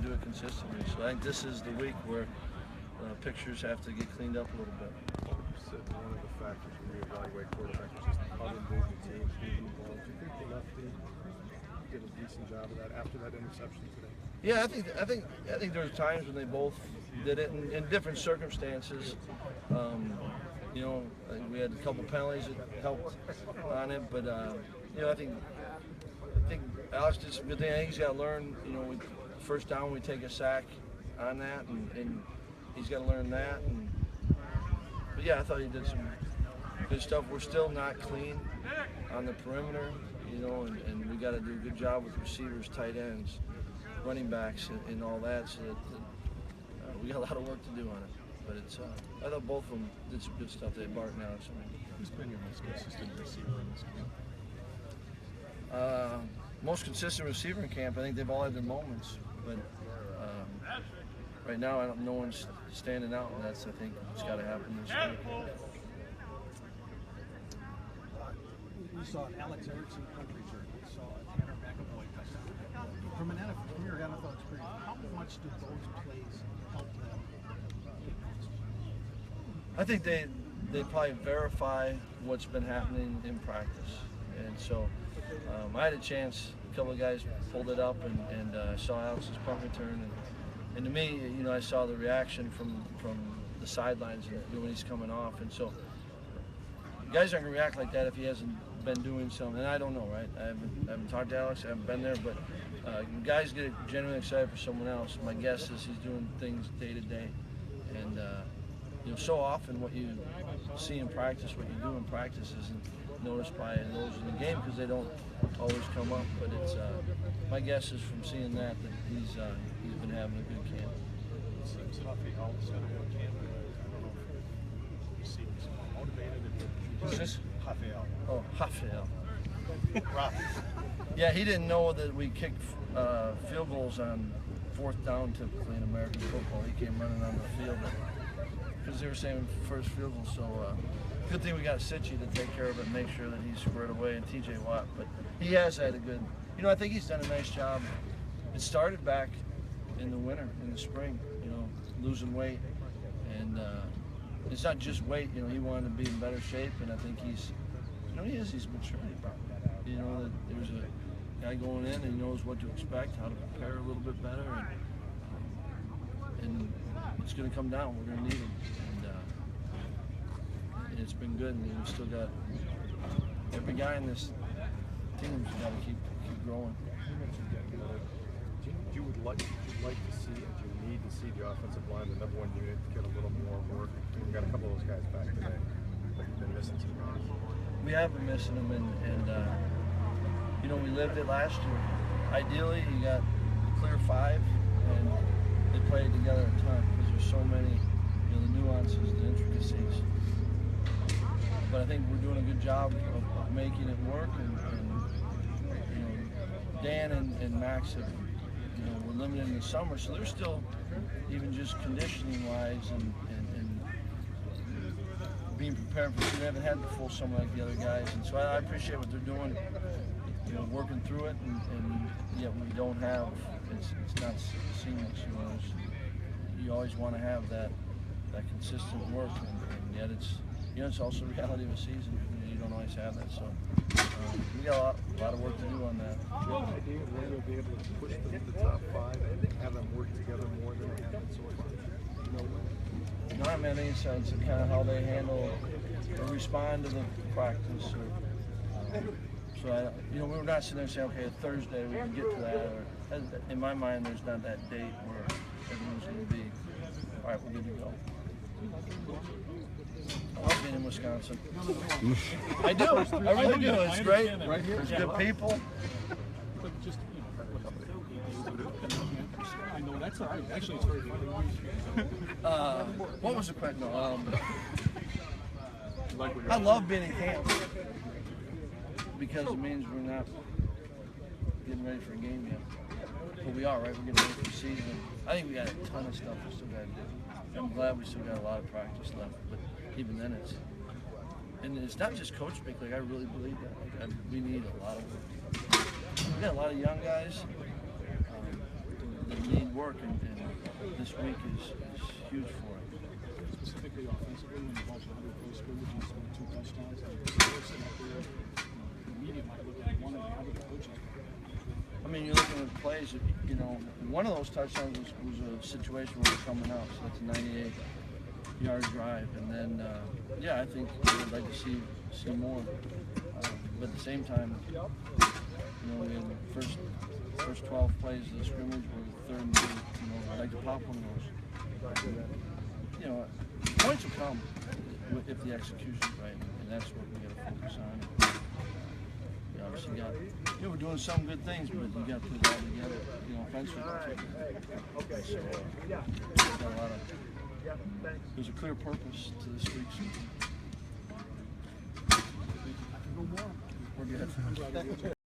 do it consistently. So I think this is the week where pictures have to get cleaned up a little bit. Said one of the factors when you evaluate quarterbacks is just how to move the team, moving the ball. Do you think the lefty did a decent job of that after that interception today? Yeah, I think there were times when they both did it in different circumstances. You know, I think we had a couple penalties that helped on it, but you know, I think Alex did some good things. I think he's got to learn. You know, first down we take a sack on that, and he's got to learn that. But yeah, I thought he did some good stuff. We're still not clean on the perimeter, you know, and we got to do a good job with receivers, tight ends, running backs, and all that. So that we got a lot of work to do on it. But it's I thought both of them did some good stuff. They Bart and Alex. Who's been your most consistent receiver in this game? Most consistent receiver in camp. I think they've all had their moments, but right now no one's standing out, and that's I think what's got to happen this week. We saw Alex Erickson country jerk. We saw Tanner McAvoy touchdown. From your NFL experience, how much do those plays help them? I think they probably verify what's been happening in practice, and so I had a chance. A couple of guys pulled it up, and saw Alex's punt return, and to me, you know, I saw the reaction from the sidelines when he's coming off, and so guys aren't gonna react like that if he hasn't been doing something. And I don't know, right? I haven't talked to Alex. I haven't been there, but guys get genuinely excited for someone else. My guess is he's doing things day to day, and you know, so often what you see in practice, what you do in practice isn't noticed by those in the game because they don't always come up. But it's my guess is from seeing that he's been having a good camp. It seems Rafael said in camp. I don't know if you see he's motivated. Who's this? Rafael. Oh, Rafael. Rafa. Yeah, he didn't know that we kicked field goals on fourth down typically in American football. He came running on the field because they were saying first field goal. So good thing we got Sitchy to take care of it and make sure that he's squared away, and TJ Watt. But he has had a good, you know, I think he's done a nice job. It started back in the winter, in the spring, you know, losing weight. And it's not just weight, you know, he wanted to be in better shape, and I think he's, you know, he's maturity problem. You know, that there's a guy going in and he knows what to expect, how to prepare a little bit better, and it's going to come down. We're going to need him, and it's been good. And we've still got every guy in this team's got to keep growing. You mentioned getting another. You would like to see, and you need to see the offensive line, the number one unit, get a little more work. We got a couple of those guys back today, but you've been missing some guys. We have been missing them, and you know, we lived it last year. Ideally, you got a clear five, and they played together a ton because there's so many, you know, the nuances, the intricacies. But I think we're doing a good job of making it work, and you know, Dan and Max have, you know, we're limited in the summer, so they're still, even just conditioning wise and being prepared for it. They haven't had the full summer like the other guys, and so I appreciate what they're doing, you know, working through it, and yet we don't have, it's not seamless, you know. You always want to have that consistent work, and yet it's, you know, it's also the reality of a season. You don't always have that, so we got a lot of work to do on that. Do you have an idea when you'll be able to push them to the top five and have them work together more than they have been so far? No way. No, I mean, it's kind of how they handle or respond to the practice. So you know, we're not sitting there saying, okay, Thursday we can get to that. Or in my mind, there's not that date where everyone's going to be, all right, we're good to go. I love being in Wisconsin. I do. I really do. It's great. Right here. There's good people. But just, you know, I know that's all right. Actually, it's very funny. What was the question? I love being in camp because it means we're not getting ready for a game yet. But we are, right? We're getting ready for the season. I think we got a ton of stuff we still got to do. I'm glad we still got a lot of practice left, but even then it's not just coach speak. Like, I really believe that. Like, we need a lot of work. We got a lot of young guys. need work, and this week is huge for it. Specifically offensively, when you watch 100 play scrimmage and scored 2 touchdowns, the media might look at one and how did the coaches? I mean, you're looking at plays. You know, one of those touchdowns was a situation where we're coming out, so that's a 98-yard drive, and then yeah, I think I'd like to see more. But at the same time, you know, in the first 12 plays of the scrimmage were 3rd and 2. You know, I'd like to pop one of those. You know, points will come if the execution's right, and that's what we got to focus on. You obviously got, you know, we're doing some good things, but you got to put it all together. You know, offensively. So got a lot of. There's a clear purpose to this week. So. I can go more. We're good.